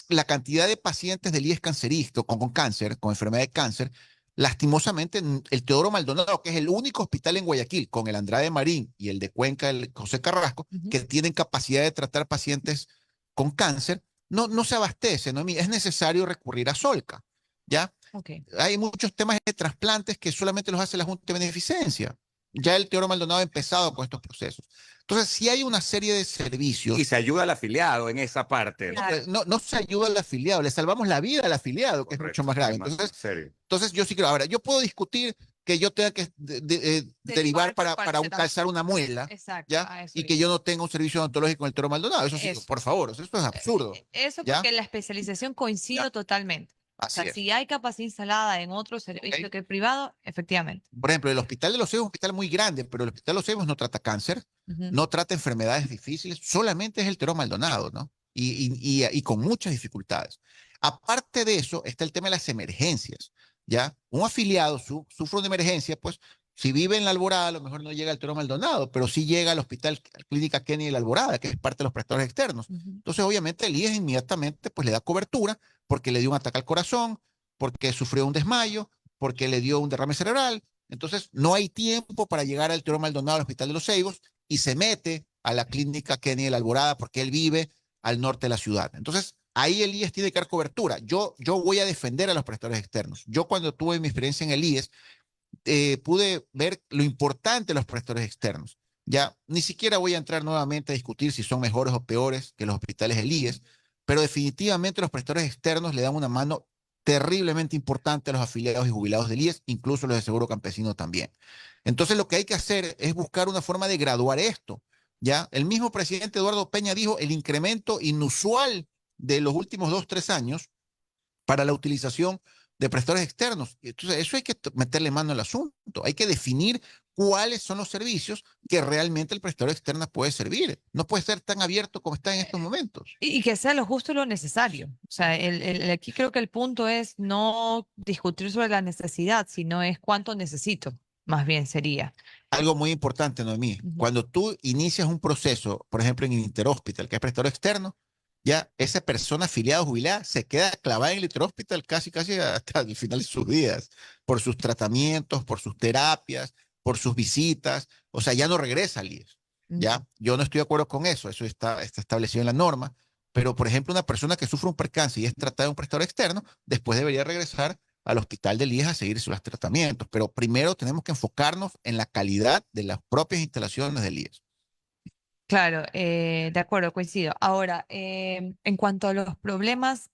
la cantidad de pacientes del IES cancerístico con cáncer, con enfermedad de cáncer, lastimosamente el Teodoro Maldonado, que es el único hospital en Guayaquil, con el Andrade Marín y el de Cuenca, el José Carrasco, Ujú. que tienen capacidad de tratar pacientes con cáncer, no se abastece, ¿no? Es necesario recurrir a Solca, ¿ya? Ok. Hay muchos temas de trasplantes que solamente los hace la Junta de Beneficencia. Ya el Teodoro Maldonado ha empezado con estos procesos. Entonces, si hay una serie de Y servicios, se ayuda al afiliado en esa parte. Claro. no se ayuda al afiliado, le salvamos la vida al afiliado, que es mucho Correcto, más grave. es más Entonces, serio. yo sí creo, ahora, yo puedo discutir que yo tenga que derivar Derivar por para calzar paracetamol. una muela, Exacto, ¿ya? a eso Y que iba. yo no tenga un servicio odontológico en el Teodoro Maldonado. Eso sí, Eso. por favor, eso es absurdo, Eso ¿ya? porque la especialización coincido ¿Ya? totalmente. O Así sea, es. si hay capacidad instalada en otro servicio ¿Ok? que el privado, efectivamente. Por ejemplo, el Hospital de los Cebos es un hospital muy grande, pero el Hospital de los Cebos no trata cáncer, Ujú. no trata enfermedades difíciles, solamente es el Teodoro Maldonado, ¿no? Y con muchas dificultades. Aparte de eso, está el tema de las emergencias, ¿ya? Un afiliado sufre una emergencia, pues, si vive en la Alborada, a lo mejor no llega al Teodoro Maldonado, pero sí llega al Hospital Clínica Kennedy de la Alborada, que es parte de los prestadores externos. Ujú. Entonces, obviamente, el IES inmediatamente, pues, le da cobertura porque le dio un ataque al corazón, porque sufrió un desmayo, porque le dio un derrame cerebral. Entonces, no hay tiempo para llegar al Teodoro Maldonado, al Hospital de los Ceibos, y se mete a la clínica Kennedy de la Alborada porque él vive al norte de la ciudad. Entonces, ahí el IES tiene que dar cobertura. Yo voy a defender a los prestadores externos. Yo cuando tuve mi experiencia en el IES, pude ver lo importante de los prestadores externos. Ya ni siquiera voy a entrar nuevamente a discutir si son mejores o peores que los hospitales del IES, pero definitivamente los prestadores externos le dan una mano terriblemente importante a los afiliados y jubilados del IES, incluso los de Seguro Campesino también. Entonces lo que hay que hacer es buscar una forma de graduar esto. Ya el mismo presidente Eduardo Peña dijo el incremento inusual de los últimos 2, 3 años para la utilización de prestadores externos. Entonces, eso hay que meterle mano al asunto. Hay que definir cuáles son los servicios que realmente el prestador externo puede servir. No puede ser tan abierto como está en estos momentos. Y que sea lo justo y lo necesario. O sea, aquí creo que el punto es no discutir sobre la necesidad, sino es cuánto necesito, más bien sería. Algo muy importante, Noemí, Ujú. cuando tú inicias un proceso, por ejemplo, en el Interhospital, que es prestador externo, ya esa persona afiliada o jubilada se queda clavada en el Interhospital casi hasta el final de sus días, por sus tratamientos, por sus terapias, por sus visitas, o sea, ya no regresa al IES, Ujú. ¿ya? Yo no estoy de acuerdo con eso, eso está establecido en la norma, pero, por ejemplo, una persona que sufre un percance y es tratada de un prestador externo, después debería regresar al hospital del IES a seguir sus tratamientos, pero primero tenemos que enfocarnos en la calidad de las propias instalaciones del IES. Claro, de acuerdo, coincido. Ahora, en cuanto a los problemas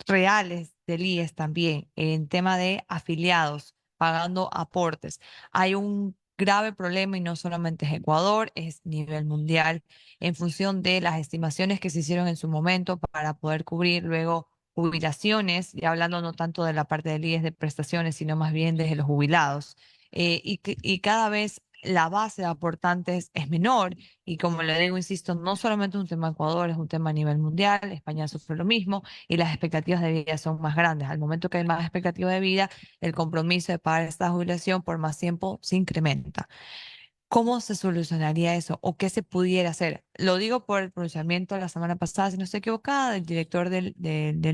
reales del IES también, en tema de afiliados pagando aportes, hay un grave problema y no solamente es Ecuador, es nivel mundial, en función de las estimaciones que se hicieron en su momento para poder cubrir luego jubilaciones, y hablando no tanto de la parte del IES de prestaciones, sino más bien desde los jubilados. Y cada vez la base de aportantes es menor y como le digo, insisto, no solamente es un tema de Ecuador, es un tema a nivel mundial, España sufre lo mismo y las expectativas de vida son más grandes. Al momento que hay más expectativa de vida, el compromiso de pagar esta jubilación por más tiempo se incrementa. ¿Cómo se solucionaría eso o qué se pudiera hacer? Lo digo por el pronunciamiento la semana pasada, si no estoy equivocada, del director del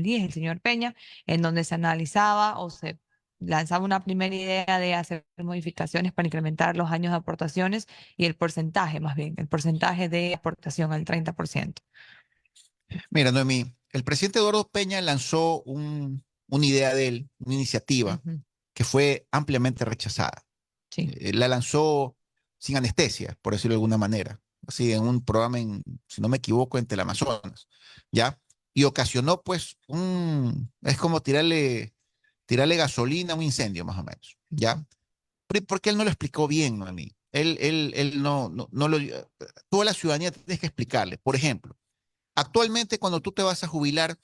IES, el señor Peña, en donde se analizaba o se lanzaba una primera idea de hacer modificaciones para incrementar los años de aportaciones y el porcentaje, más bien, el porcentaje de aportación al 30%. Mira, Noemí, el presidente Eduardo Peña lanzó una idea de él, una iniciativa Ujú, que fue ampliamente rechazada. sí, La lanzó sin anestesia, por decirlo de alguna manera, así en un programa, si no me equivoco, en Teleamazonas, ¿ya? Y ocasionó, pues, es como tirarle gasolina a un incendio, más o menos, ¿ya? Porque él no lo explicó bien, ¿no? A mí. Él no lo... Toda la ciudadanía tienes que explicarle. Por ejemplo, actualmente cuando tú te vas a jubilar,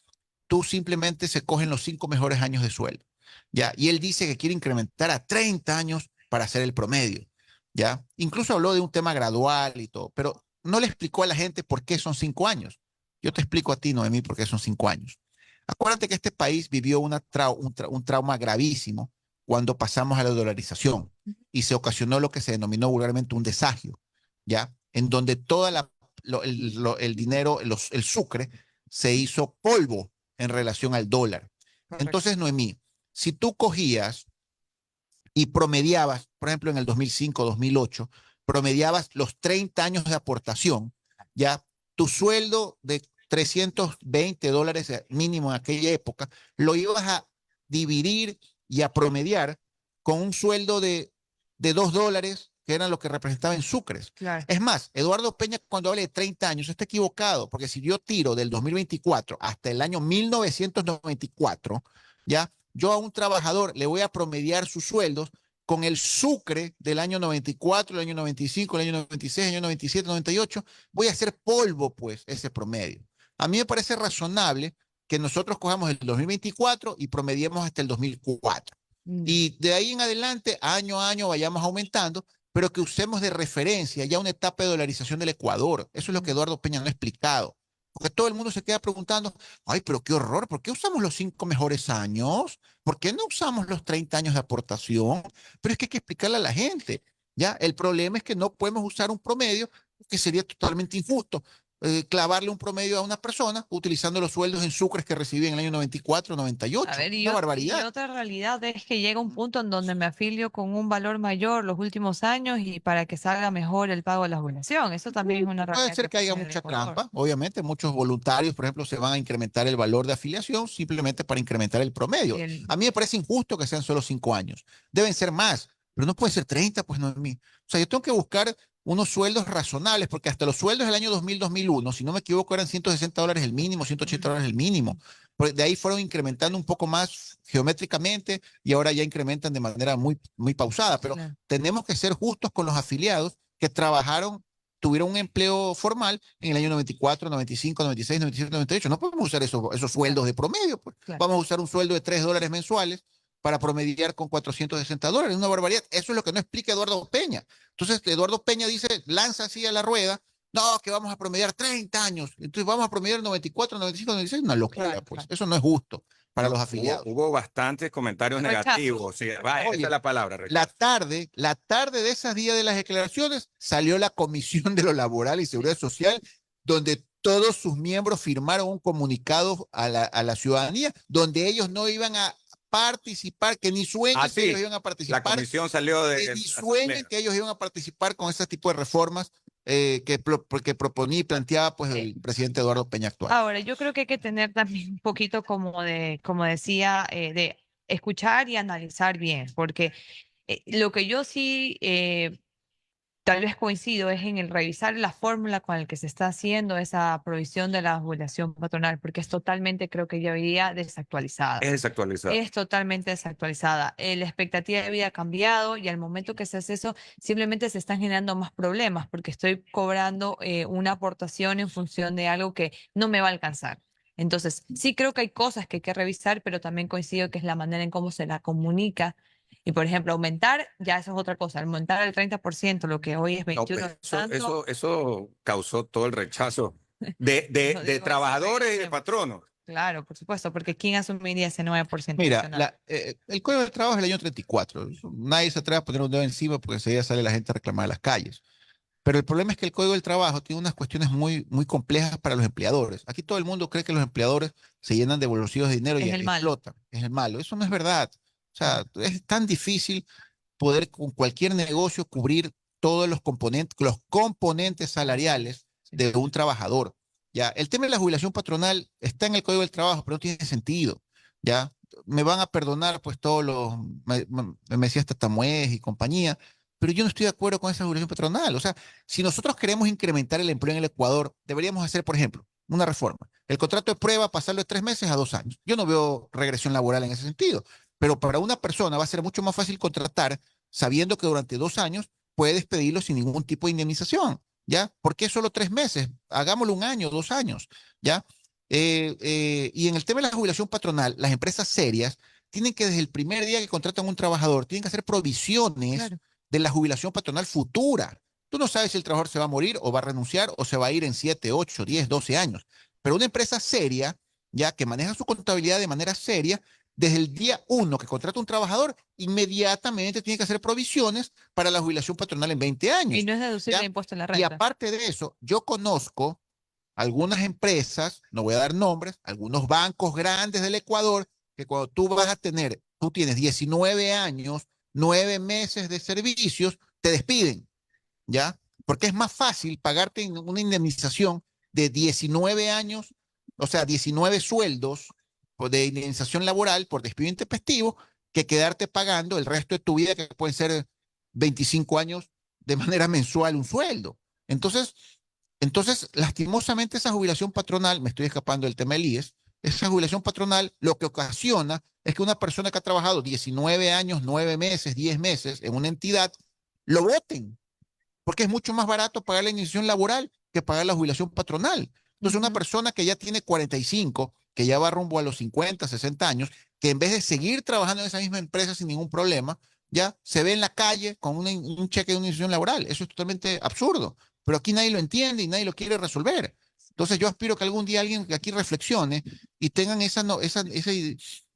tú simplemente se cogen los 5 mejores años de sueldo, ¿ya? Y él dice que quiere incrementar a 30 años para hacer el promedio, ¿ya? Incluso habló de un tema gradual y todo, pero no le explicó a la gente por qué son 5 años. Yo te explico a ti, Noemí, por qué son 5 años. Acuérdate que este país vivió un trauma gravísimo cuando pasamos a la dolarización y se ocasionó lo que se denominó vulgarmente un desagio, ¿ya? En donde toda el dinero, el sucre, se hizo polvo en relación al dólar. correcto. Entonces, Noemí, si tú cogías y promediabas, por ejemplo, en el 2005, 2008, promediabas los 30 años de aportación, ya tu sueldo de $320 mínimo en aquella época, lo ibas a dividir y a promediar con un sueldo de $2, que eran lo que representaba en sucres. Claro. Es más, Eduardo Peña, cuando habla de 30 años, está equivocado, porque si yo tiro del 2024 hasta el año 1994, ya yo a un trabajador le voy a promediar sus sueldos con el sucre del año 94, el año 95, el año 96, el año 97, 98, voy a hacer polvo, pues, ese promedio. A mí me parece razonable que nosotros cojamos el 2024 y promediemos hasta el 2004. Y de ahí en adelante, año a año, vayamos aumentando, pero que usemos de referencia ya una etapa de dolarización del Ecuador. Eso es lo que Eduardo Peña no ha explicado. Porque todo el mundo se queda preguntando, ay, pero qué horror, ¿por qué usamos los 5 mejores años? ¿Por qué no usamos los 30 años de aportación? Pero es que hay que explicarle a la gente, ¿ya? El problema es que no podemos usar un promedio que sería totalmente injusto. Clavarle un promedio a una persona utilizando los sueldos en sucres que recibía en el año 94, 98. A ver, Una y barbaridad. otra realidad es que llega un punto en donde me afilio con un valor mayor los últimos años y para que salga mejor el pago de la jubilación. Eso también es una Puede realidad ser que haya pasa en el mucha Ecuador. trampa, obviamente. Muchos voluntarios, por ejemplo, se van a incrementar el valor de afiliación simplemente para incrementar el promedio. Y A mí me parece injusto que sean solo 5 años. Deben ser más, pero no puede ser 30, pues no es mí. O sea, yo tengo que buscar unos sueldos razonables, porque hasta los sueldos del año 2000-2001, si no me equivoco, eran $160 el mínimo, $180 el mínimo. De ahí fueron incrementando un poco más geométricamente y ahora ya incrementan de manera muy, muy pausada. Pero Claro. tenemos que ser justos con los afiliados que trabajaron, tuvieron un empleo formal en el año 94, 95, 96, 97, 98. No podemos usar esos sueldos de promedio. Pues. Claro. Vamos a usar un sueldo de $3 mensuales para promediar con $460. Una barbaridad. Eso es lo que no explica Eduardo Peña. Entonces, Eduardo Peña dice, lanza así a la rueda, no, que vamos a promediar 30 años. Entonces vamos a promediar 94, 95, 96. Una locura, Claro, pues. claro. Eso no es justo para No, los afiliados. hubo bastantes comentarios Rechazo. negativos. Sí, esa Oye, es la palabra, la rechazo. tarde de esos días de las declaraciones salió la Comisión de lo Laboral y Seguridad Social, donde todos sus miembros firmaron un comunicado a la ciudadanía, donde ellos no iban a participar, que ni sueñen Ah, que ellos sí, iban a la participar, comisión salió de que la ni sueñen asamblea. que ellos iban a participar con ese tipo de reformas que proponía y planteaba pues el presidente Eduardo Peña actual. Ahora, yo creo que hay que tener también un poquito como decía, de escuchar y analizar bien, porque lo que yo sí tal vez coincido es en el revisar la fórmula con la que se está haciendo esa provisión de la jubilación patronal, porque es totalmente, creo que ya hoy día desactualizada. Es desactualizado. Es totalmente desactualizada. La expectativa de vida ha cambiado y al momento que se hace eso, simplemente se están generando más problemas porque estoy cobrando una aportación en función de algo que no me va a alcanzar. Entonces, sí creo que hay cosas que hay que revisar, pero también coincido que es la manera en cómo se la comunica. Y, por ejemplo, aumentar, ya eso es otra cosa. Aumentar al 30%, lo que hoy es No, 21 pues, tanto, eso causó todo el rechazo lo de digo, trabajadores y de ejemplo. patronos. Claro, por supuesto, porque ¿quién asumiría ese 9% Mira, adicional? el Código del Trabajo es el año 34. Nadie se atreve a poner un dedo encima porque enseguida sale la gente a reclamar a las calles. Pero el problema es que el Código del Trabajo tiene unas cuestiones muy complejas para los empleadores. Aquí todo el mundo cree que los empleadores se llenan de bolsillos de dinero y Es el malo. explotan. Es el malo. Eso no es verdad. O sea, es tan difícil poder con cualquier negocio cubrir todos los componentes salariales Sí. de un trabajador. ¿Ya? El tema de la jubilación patronal está en el Código del Trabajo, pero no tiene sentido. ¿Ya? Me van a perdonar pues todos los Mesías Tatamuez y compañía, pero yo no estoy de acuerdo con esa jubilación patronal. O sea, si nosotros queremos incrementar el empleo en el Ecuador, deberíamos hacer, por ejemplo, una reforma. El contrato de prueba, pasarlo de 3 meses a 2 años. Yo no veo regresión laboral en ese sentido, pero para una persona va a ser mucho más fácil contratar sabiendo que durante 2 años puede despedirlo sin ningún tipo de indemnización. ¿Ya? ¿Por qué solo 3 meses? Hagámoslo 1 año, 2 años. ¿Ya? Y en el tema de la jubilación patronal, las empresas serias tienen que desde el primer día que contratan a un trabajador, tienen que hacer provisiones Claro. de la jubilación patronal futura. Tú no sabes si el trabajador se va a morir o va a renunciar o se va a ir en 7, 8, 10, 12 años. Pero una empresa seria, ya que maneja su contabilidad de manera seria, desde el día 1 que contrata un trabajador, inmediatamente tiene que hacer provisiones para la jubilación patronal en 20 Y años. no es deducible ¿Ya? impuesto en la Y renta. aparte de eso, yo conozco algunas empresas, no voy a dar nombres, algunos bancos grandes del Ecuador, que cuando tú tienes 19 años, 9 meses de servicios, te despiden, ¿ya? Porque es más fácil pagarte una indemnización de 19 años, o sea, 19 sueldos de indemnización laboral por despido intempestivo, que quedarte pagando el resto de tu vida, que pueden ser 25 años de manera mensual un sueldo. Entonces, lastimosamente esa jubilación patronal, me estoy escapando del tema del IES, esa jubilación patronal lo que ocasiona es que una persona que ha trabajado 19 años, 9 meses, 10 meses en una entidad, lo voten, porque es mucho más barato pagar la iniciación laboral que pagar la jubilación patronal. Entonces, una persona que ya tiene 45, que ya va rumbo a los 50, 60 años, que en vez de seguir trabajando en esa misma empresa sin ningún problema, ya se ve en la calle con un cheque de una iniciación laboral. Eso es totalmente absurdo, pero aquí nadie lo entiende y nadie lo quiere resolver. Entonces, yo aspiro que algún día alguien aquí reflexione y tengan esa, no, esa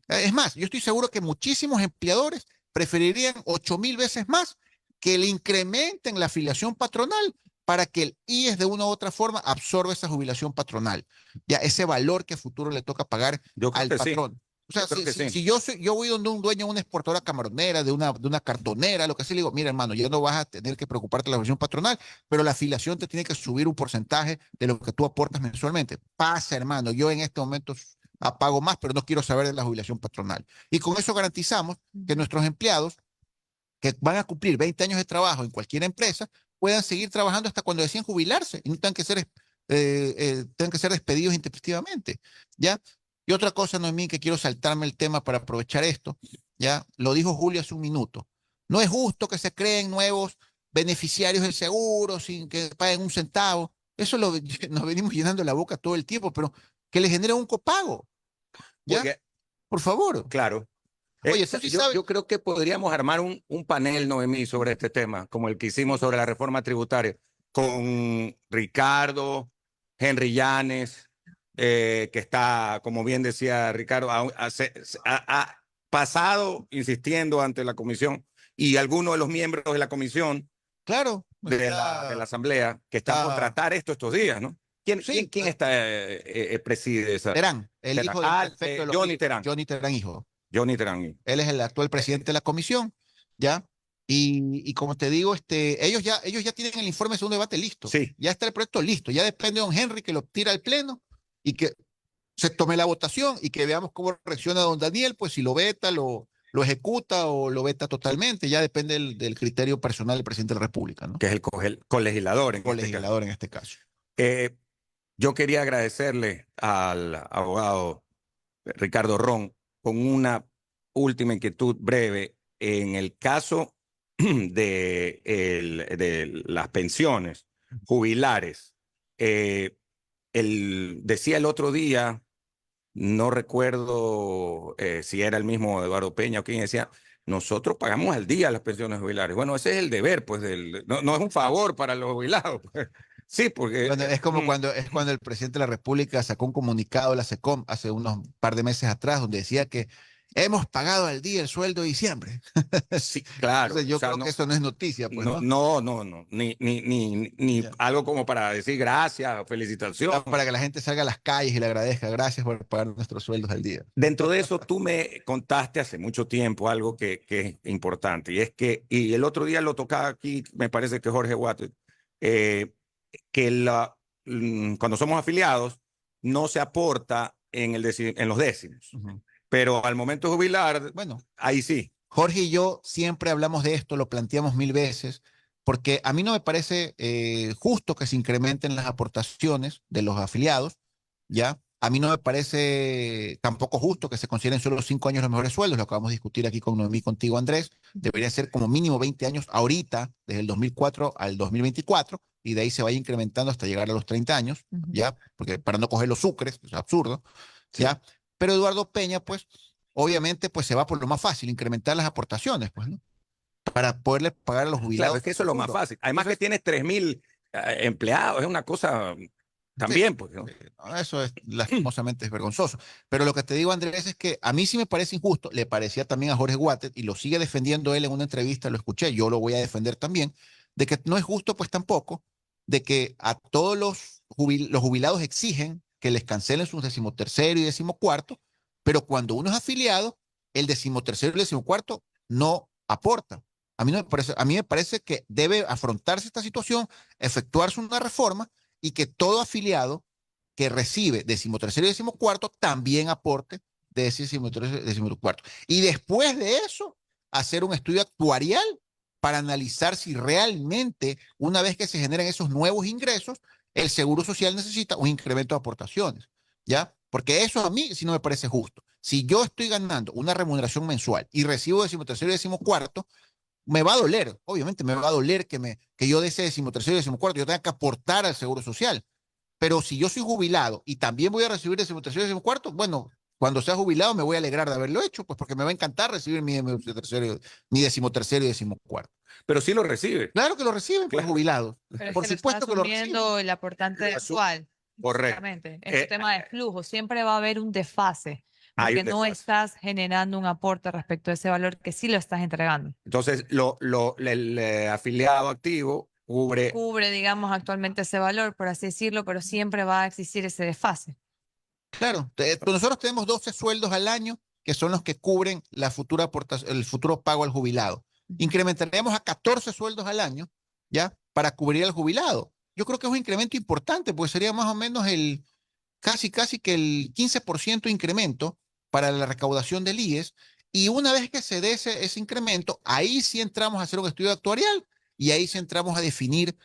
es más, yo estoy seguro que muchísimos empleadores preferirían 8,000 veces más que le incrementen la afiliación patronal para que el IES de una u otra forma absorba esa jubilación patronal, ya ese valor que a futuro le toca pagar Yo creo al que sí. patrón. O sea, Yo creo que sí. si yo voy donde un dueño de una exportadora camaronera, de una cartonera, lo que sea, le digo, mira, hermano, ya no vas a tener que preocuparte de la jubilación patronal, pero la afiliación te tiene que subir un porcentaje de lo que tú aportas mensualmente. Pasa, hermano, yo en este momento pago más, pero no quiero saber de la jubilación patronal. Y con eso garantizamos que nuestros empleados que van a cumplir 20 años de trabajo en cualquier empresa, puedan seguir trabajando hasta cuando deciden jubilarse y no tengan que ser despedidos intempestivamente, ¿ya? Y otra cosa, Noemí, que quiero saltarme el tema para aprovechar esto, ¿ya? Lo dijo Julio hace un minuto. No es justo que se creen nuevos beneficiarios del seguro sin que paguen un centavo. Eso nos venimos llenando la boca todo el tiempo, pero que le genere un copago, ¿ya? Porque, Por favor. claro. Oye, tú sí sabes. Yo creo que podríamos armar un panel, Noemí, sobre este tema, como el que hicimos sobre la reforma tributaria, con Ricardo, Henry Llanes, que está, como bien decía Ricardo, ha pasado insistiendo ante la comisión y algunos de los miembros de la comisión Claro, de la Asamblea que están por tratar estos días, ¿no? ¿Quién está, preside esa? Terán, el hijo del prefecto de los Johnny Terán. Johnny Terán, hijo. Johnny Terán. Él es el actual presidente de la comisión, ¿ya? Y como te digo, ellos ya tienen el informe de segundo debate listo. Sí. Ya está el proyecto listo. Ya depende de don Henry que lo tira al pleno y que se tome la votación y que veamos cómo reacciona don Daniel, pues si lo veta, lo ejecuta o lo veta totalmente. Ya depende del criterio personal del presidente de la República, ¿no? Que es el colegislador en Colegislador en este caso. Yo quería agradecerle al abogado Ricardo Ron con una última inquietud breve. En el caso de las pensiones jubilares, decía el otro día, no recuerdo si era el mismo Eduardo Peña o quien decía, nosotros pagamos al día las pensiones jubilares. Bueno, ese es el deber, pues, no es un favor para los jubilados, pues. Sí, porque Es como cuando el presidente de la República sacó un comunicado de la SECOM hace unos par de meses atrás donde decía que hemos pagado al día el sueldo de diciembre. sí, claro. Entonces O yo sea, creo no, que eso no es noticia, pues, no, ¿no? no, no, no, ni Ya. algo como para decir gracias, felicitación. Para que la gente salga a las calles y le agradezca. Gracias por pagar nuestros sueldos al día. Dentro de eso, tú me contaste hace mucho tiempo algo que es importante, y es que, y el otro día lo tocaba aquí, me parece que Jorge Watt, eh, que cuando somos afiliados no se aporta en los décimos, Ujú. pero al momento de jubilar, Bueno, ahí sí. Jorge y yo siempre hablamos de esto, lo planteamos mil veces, porque a mí no me parece justo que se incrementen las aportaciones de los afiliados, ¿ya? A mí no me parece tampoco justo que se consideren solo 5 años los mejores sueldos, lo acabamos de discutir aquí con Noemí, contigo, Andrés. Debería ser como mínimo 20 años ahorita, desde el 2004 al 2024, y de ahí se vaya incrementando hasta llegar a los 30 años, ¿ya? Porque para no coger los sucres, es absurdo, Sí. ¿ya? Pero Eduardo Peña, pues, obviamente, pues se va por lo más fácil, incrementar las aportaciones, pues, ¿no? Para poderle pagar a los Claro, jubilados. es que eso es lo más futuro. fácil. Además que Entonces, tienes 3.000 empleados, es una cosa también, pues, ¿no? no, eso es lastimosamente es vergonzoso. Pero lo que te digo, Andrés, es que a mí sí me parece injusto, le parecía también a Jorge Wattet, y lo sigue defendiendo él en una entrevista, lo escuché, yo lo voy a defender también, de que no es justo, pues tampoco, de que a todos los jubilados exigen que les cancelen sus 13º y 14º, pero cuando uno es afiliado, el 13º y el 14º no aporta. A mí me parece que debe afrontarse esta situación, efectuarse una reforma y que todo afiliado que recibe 13º y 14º también aporte de ese 13º y 14º. Y después de eso, hacer un estudio actuarial para analizar si realmente, una vez que se generan esos nuevos ingresos, el Seguro Social necesita un incremento de aportaciones, ¿ya? Porque eso a mí sí no me parece justo. Si yo estoy ganando una remuneración mensual y recibo 13º y 14º, me va a doler, obviamente me va a doler que yo de ese 13º y 14º yo tenga que aportar al Seguro Social. Pero si yo soy jubilado y también voy a recibir 13º y 14º, bueno, cuando sea jubilado me voy a alegrar de haberlo hecho, pues porque me va a encantar recibir mi 13º y 14º. Pero sí lo recibe. Claro que lo reciben, pues, Claro. jubilados. Pero es Por que lo está supuesto que lo reciben. asumiendo el aportante Lo asu- actual. Correcto. Básicamente. Es un tema de flujo. Siempre va a haber un desfase, Hay porque un no desfase. estás generando un aporte respecto a ese valor que sí lo estás entregando. Entonces, el afiliado activo cubre. Cubre, digamos, actualmente ese valor, por así decirlo, pero siempre va a existir ese desfase. Claro, nosotros tenemos 12 sueldos al año que son los que cubren la futura aportación, el futuro pago al jubilado. Incrementaremos a 14 sueldos al año, ¿ya? Para cubrir al jubilado. Yo creo que es un incremento importante, porque sería más o menos casi que el 15% incremento para la recaudación del IES. Y una vez que se dé ese incremento, ahí sí entramos a hacer un estudio actuarial y ahí sí entramos a definir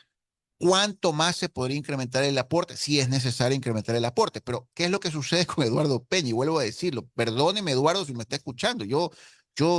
cuánto más se podría incrementar el aporte, si es necesario incrementar el aporte. Pero, ¿qué es lo que sucede con Eduardo Peña? Y vuelvo a decirlo, perdóneme, Eduardo, si me está escuchando. Yo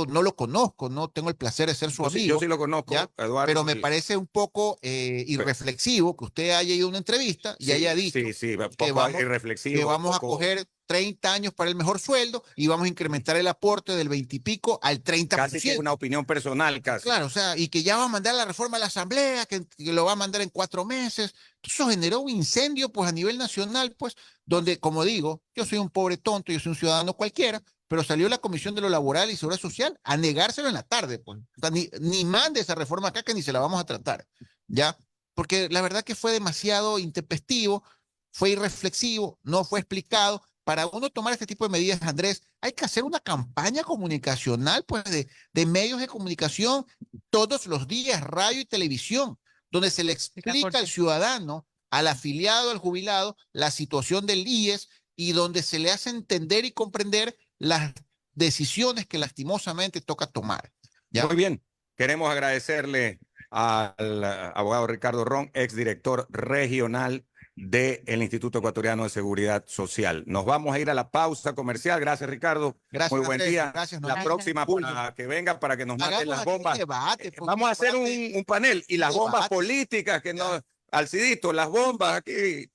no lo conozco, no tengo el placer de ser su amigo. Yo sí lo conozco, ¿ya? Eduardo. Pero me parece un poco irreflexivo que usted haya ido a una entrevista y haya dicho que vamos a coger 30 años para el mejor sueldo y vamos a incrementar el aporte del 20 y pico al 30%. Casi que una opinión personal, casi. Claro, o sea, y que ya va a mandar la reforma a la Asamblea, que lo va a mandar en 4 meses. Eso generó un incendio, pues, a nivel nacional, pues, donde, como digo, yo soy un pobre tonto, yo soy un ciudadano cualquiera, pero salió la Comisión de lo Laboral y Seguridad Social a negárselo en la tarde, pues. O sea, ni mande esa reforma acá que ni se la vamos a tratar, ¿ya? Porque la verdad que fue demasiado intempestivo, fue irreflexivo, no fue explicado. Para uno tomar este tipo de medidas, Andrés, hay que hacer una campaña comunicacional, pues, de medios de comunicación todos los días, radio y televisión, donde se le explica al ciudadano, al afiliado, al jubilado, la situación del IES y donde se le hace entender y comprender las decisiones que lastimosamente toca tomar. ¿Ya? Muy bien. Queremos agradecerle al abogado Ricardo Ron, exdirector regional del Instituto Ecuatoriano de Seguridad Social. Nos vamos a ir a la pausa comercial. Gracias, Ricardo. Gracias, muy buen Andrés. día. Gracias, la próxima para que venga, para que nos maten las bombas. Debate, vamos a hacer un panel y las bombas políticas que no, Alcidito, las bombas aquí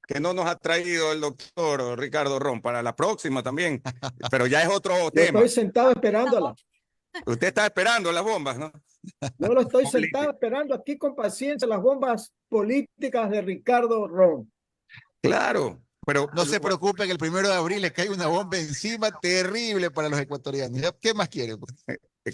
que no nos ha traído el doctor Ricardo Ron para la próxima también, pero ya es otro tema. Estoy sentado esperándola. Usted está esperando las bombas, ¿no? Yo lo estoy Política. sentado esperando aquí con paciencia las bombas políticas de Ricardo Ron. Claro, pero No se preocupe que el 1 de abril le cae una bomba encima terrible para los ecuatorianos. ¿Ya? ¿Qué más quieren? Pues?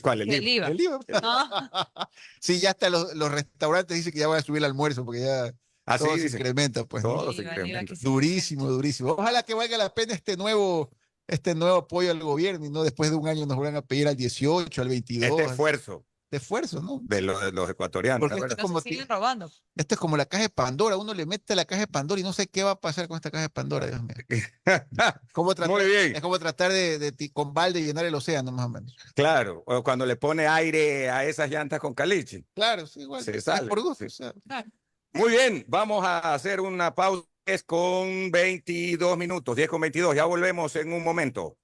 ¿cuál? El El libro. IVA. El IVA. Ah, Sí, ya hasta los restaurantes dicen que ya van a subir el almuerzo porque ya Así todo se dicen. incrementa, pues, ¿no? Todo se el IVA incrementa. que sí, Durísimo, durísimo. Ojalá que valga la pena este nuevo apoyo al gobierno y no después de un año nos vuelvan a pedir al 18, al 22. Este esfuerzo De esfuerzo, ¿no? de los ecuatorianos. Porque ¿verdad? no se siguen robando. esto es como la caja de Pandora. Uno le mete la caja de Pandora y no sé qué va a pasar con esta caja de Pandora, Dios mío. Muy bien. Es como tratar con balde llenar el océano, más o menos. Claro, o cuando le pone aire a esas llantas con caliche. Claro, sí, igual. Se Es sale. por gusto. Sí. O sea. Claro. Muy bien, vamos a hacer una pausa. Es con 22 minutos, 10 con 22. Ya volvemos en un momento.